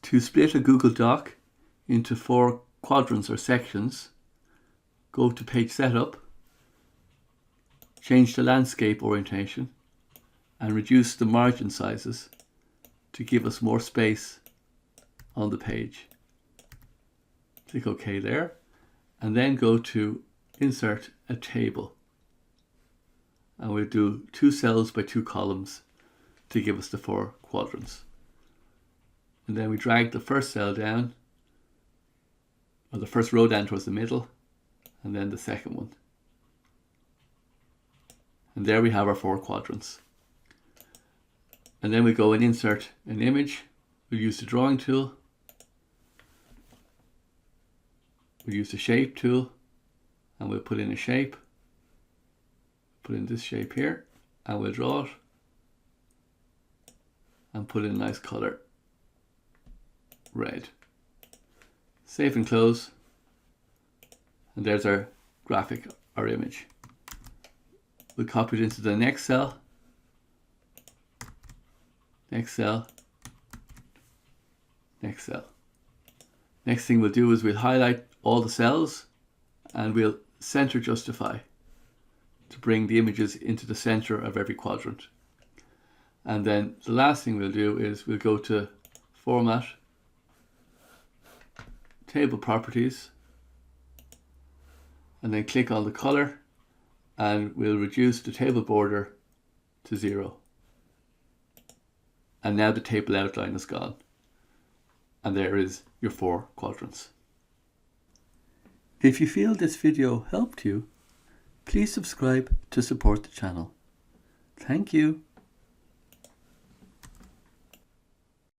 To split a Google Doc into 4 quadrants or sections, go to Page Setup, change the landscape orientation and reduce the margin sizes to give us more space on the page. Click OK there, and then go to Insert a Table. And we'll do 2 cells by 2 columns to give us the 4 quadrants. And then we drag the first cell down, or the first row down towards the middle, and then the second one. And there we have our 4 quadrants. And then we go and insert an image. We'll use the drawing tool. We'll use the shape tool, and we'll put in a shape. Put in this shape here, and we'll draw it and put in a nice color, red. Save and close, and there's our graphic, our image. We'll copy it into the next cell, next cell, next cell. Next thing we'll do is we'll highlight all the cells and we'll center justify to bring the images into the center of every quadrant. And then the last thing we'll do is we'll go to Format, Table Properties, and then click on the color, and we'll reduce the table border to 0. And now the table outline is gone. And there is your 4 quadrants. If you feel this video helped you, please subscribe to support the channel. Thank you.